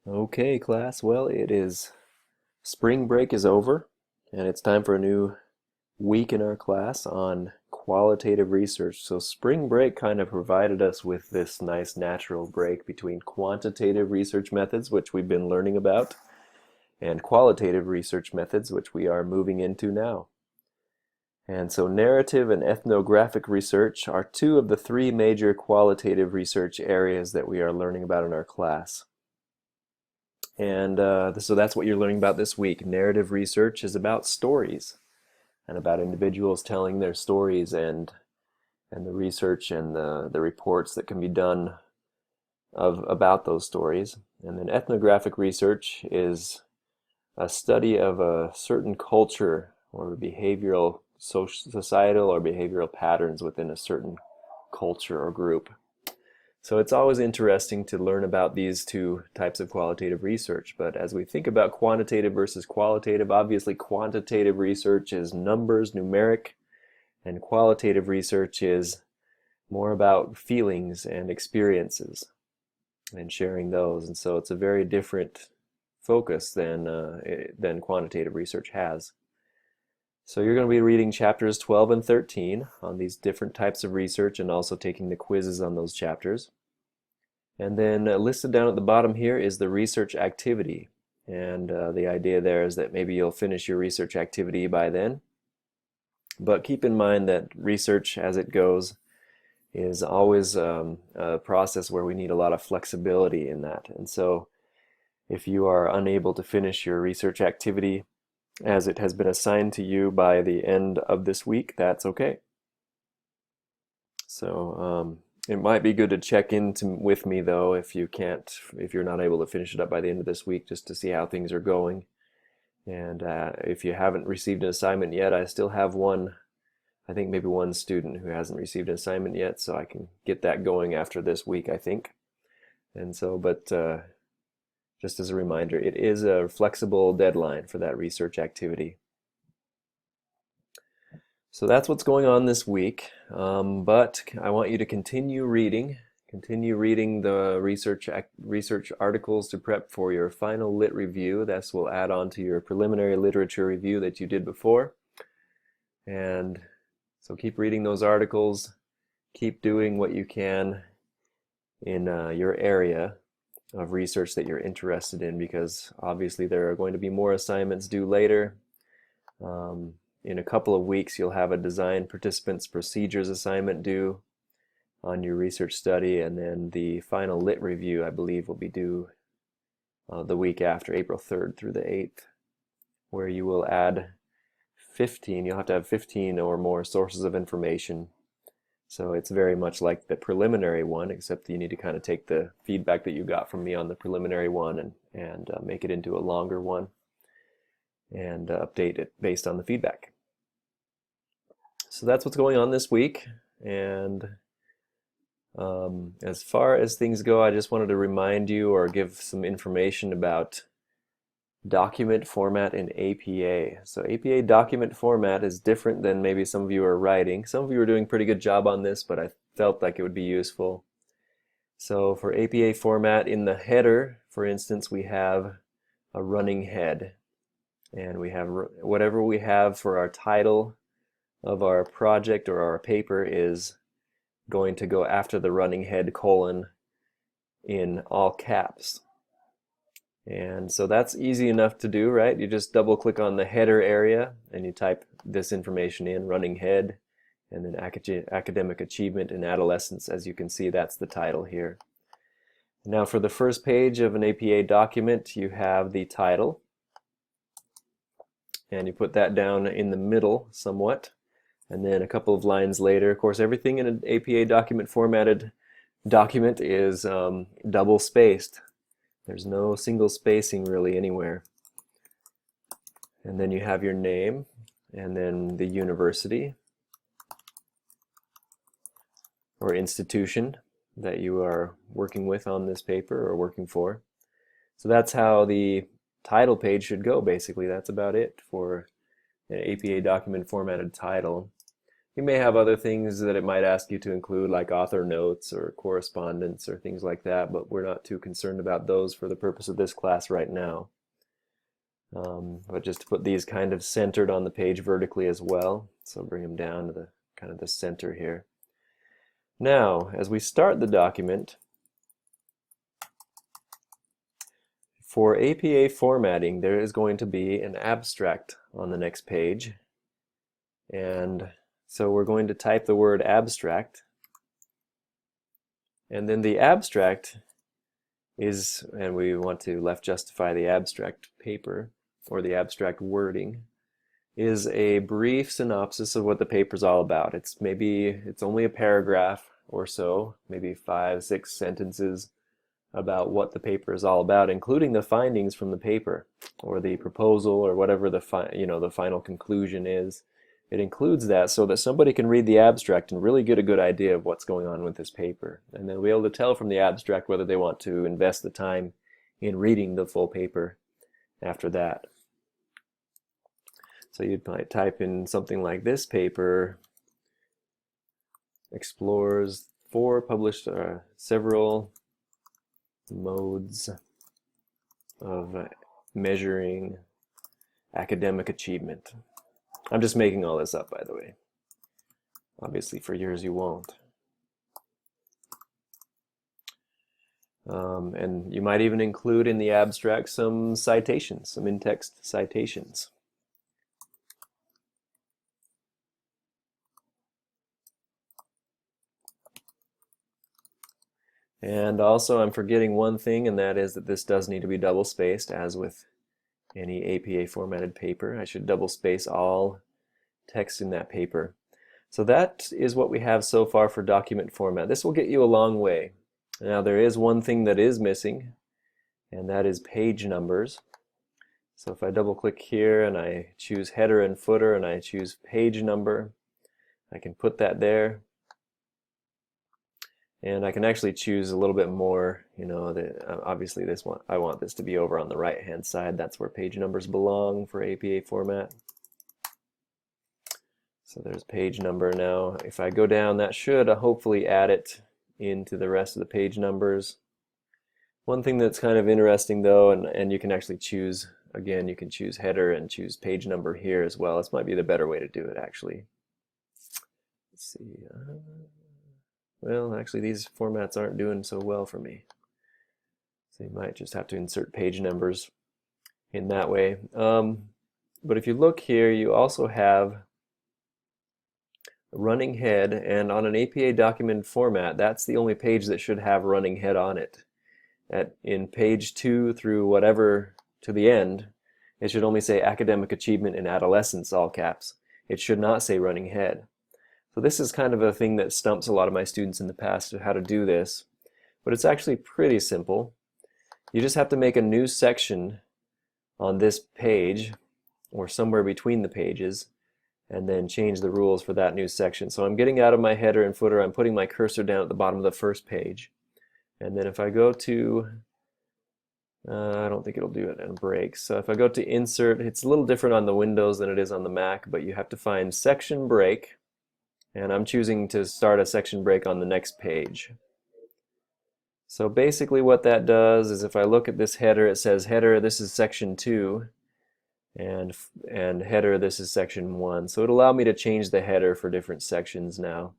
Okay, class. Well, it is spring break is over, and it's time for a new week in our class on qualitative research. So spring break kind of provided us with this nice natural break between quantitative research methods, which we've been learning about, and qualitative research methods, which we are moving into now. And so narrative and ethnographic research are two of the three major qualitative research areas that we are learning about in our class. And so that's what you're learning about this week. Narrative research is about stories and about individuals telling their stories and the research and the reports that can be done about those stories. And then ethnographic research is a study of a certain culture or behavioral, societal or behavioral patterns within a certain culture or group. So it's always interesting to learn about these two types of qualitative research. But as we think about quantitative versus qualitative, obviously quantitative research is numbers, numeric, and qualitative research is more about feelings and experiences and sharing those. And so it's a very different focus than quantitative research has. So you're going to be reading chapters 12 and 13 on these different types of research and also taking the quizzes on those chapters. And then listed down at the bottom here is the research activity. And the idea there is that maybe you'll finish your research activity by then. But keep in mind that research as it goes is always a process where we need a lot of flexibility in that. And so if you are unable to finish your research activity as it has been assigned to you by the end of this week, that's okay. So it might be good to check in with me though if you're not able to finish it up by the end of this week, just to see how things are going. And if you haven't received an assignment yet, I still have I think maybe one student who hasn't received an assignment yet, so I can get that going after this week, I think. And so, but just as a reminder, it is a flexible deadline for that research activity. So that's what's going on this week, but I want you to continue reading the research articles to prep for your final lit review. This will add on to your preliminary literature review that you did before. And so keep reading those articles, keep doing what you can in your area of research that you're interested in, because obviously there are going to be more assignments due later. In a couple of weeks you'll have a design participants procedures assignment due on your research study, and then the final lit review I believe will be due the week after, April 3rd through the 8th, where you will add 15, you'll have to have 15 or more sources of information. So it's very much like the preliminary one, except you need to kind of take the feedback that you got from me on the preliminary one and make it into a longer one and update it based on the feedback. So that's what's going on this week. And as far as things go, I just wanted to remind you or give some information about document format in APA. So APA document format is different than maybe some of you are writing. Some of you are doing a pretty good job on this, but I felt like it would be useful. So for APA format, in the header, for instance, we have a running head. And we have whatever we have for our title of our project or our paper is going to go after the running head colon in all caps. And so that's easy enough to do, right? You just double click on the header area and you type this information in, running head, and then academic achievement in adolescence. As you can see, that's the title here. Now for the first page of an APA document, you have the title, and you put that down in the middle somewhat. And then a couple of lines later, of course, everything in an APA document formatted document is double spaced. There's no single spacing really anywhere. And then you have your name, and then the university or institution that you are working with on this paper or working for. So that's how the title page should go, basically. That's about it for an APA document formatted title. You may have other things that it might ask you to include, like author notes or correspondence or things like that, but we're not too concerned about those for the purpose of this class right now. But just to put these kind of centered on the page vertically as well, so bring them down to the kind of the center here. Now, as we start the document, for APA formatting, there is going to be an abstract on the next page, and so we're going to type the word abstract, and then the abstract is, and we want to left justify the abstract paper, or the abstract wording, is a brief synopsis of what the paper's all about. It's only a paragraph or so, maybe 5-6 sentences about what the paper is all about, including the findings from the paper, or the proposal, or whatever the final conclusion is. It includes that so that somebody can read the abstract and really get a good idea of what's going on with this paper. And they'll be able to tell from the abstract whether they want to invest the time in reading the full paper after that. So you'd might type in something like this paper explores several modes of measuring academic achievement. I'm just making all this up, by the way. Obviously, for yours you won't. And you might even include in the abstract some citations, some in-text citations. And also, I'm forgetting one thing, and that is that this does need to be double-spaced, as with any APA formatted paper. I should double space all text in that paper. So that is what we have so far for document format. This will get you a long way. Now there is one thing that is missing, and that is page numbers. So if I double click here and I choose header and footer and I choose page number, I can put that there. And I can actually choose a little bit more, obviously this one, I want this to be over on the right hand side. That's where page numbers belong for APA format. So there's page number now. If I go down, that should hopefully add it into the rest of the page numbers. One thing that's kind of interesting though, and you can actually choose, again, you can choose header and choose page number here as well. This might be the better way to do it actually. Let's see. Well, actually these formats aren't doing so well for me. So you might just have to insert page numbers in that way. But if you look here, you also have a running head, and on an APA document format, that's the only page that should have running head on it. In page 2 through whatever to the end, it should only say academic achievement in adolescence, all caps. It should not say running head. So this is kind of a thing that stumps a lot of my students in the past of how to do this, but it's actually pretty simple. You just have to make a new section on this page or somewhere between the pages and then change the rules for that new section. So I'm getting out of my header and footer, I'm putting my cursor down at the bottom of the first page, and then if I go to I don't think it'll do it in breaks. So if I go to insert, it's a little different on the Windows than it is on the Mac, but you have to find section break. And I'm choosing to start a section break on the next page. So basically what that does is if I look at this header, it says header, this is section 2, and header, this is section 1. So it'll allow me to change the header for different sections now.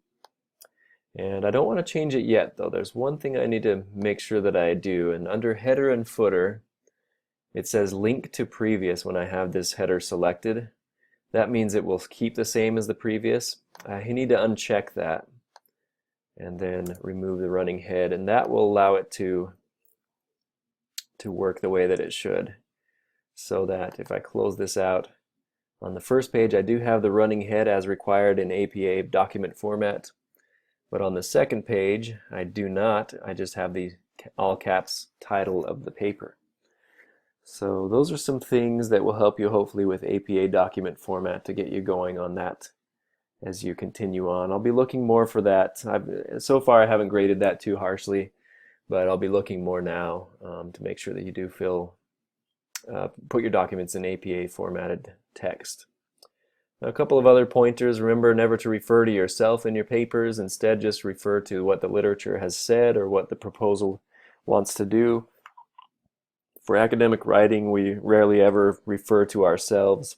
And I don't want to change it yet though. There's one thing I need to make sure that I do, and under header and footer, it says link to previous when I have this header selected. That means it will keep the same as the previous. You need to uncheck that and then remove the running head, and that will allow it to work the way that it should. So that if I close this out, on the first page I do have the running head as required in APA document format, but on the second page I do not. I just have the all caps title of the paper. So those are some things that will help you hopefully with APA document format to get you going on that as you continue on. I'll be looking more for that. So far I haven't graded that too harshly, but I'll be looking more now to make sure that you do put your documents in APA formatted text. A couple of other pointers. Remember never to refer to yourself in your papers. Instead, just refer to what the literature has said or what the proposal wants to do. For academic writing, we rarely ever refer to ourselves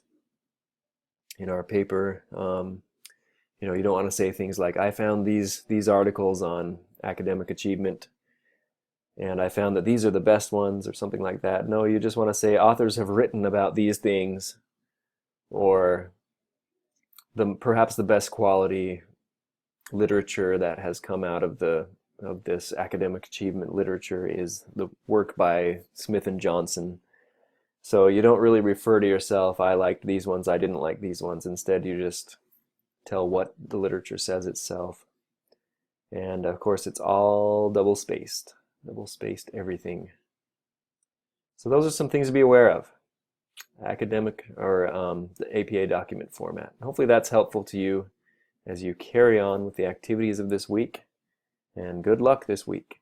in our paper. You don't want to say things like, I found these articles on academic achievement, and I found that these are the best ones, or something like that. No, you just want to say, authors have written about these things, or perhaps the best quality literature that has come out of this academic achievement literature is the work by Smith and Johnson. So you don't really refer to yourself, I liked these ones, I didn't like these ones. Instead, you just tell what the literature says itself. And of course, it's all double-spaced everything. So those are some things to be aware of. Academic or the APA document format. Hopefully that's helpful to you as you carry on with the activities of this week, and good luck this week.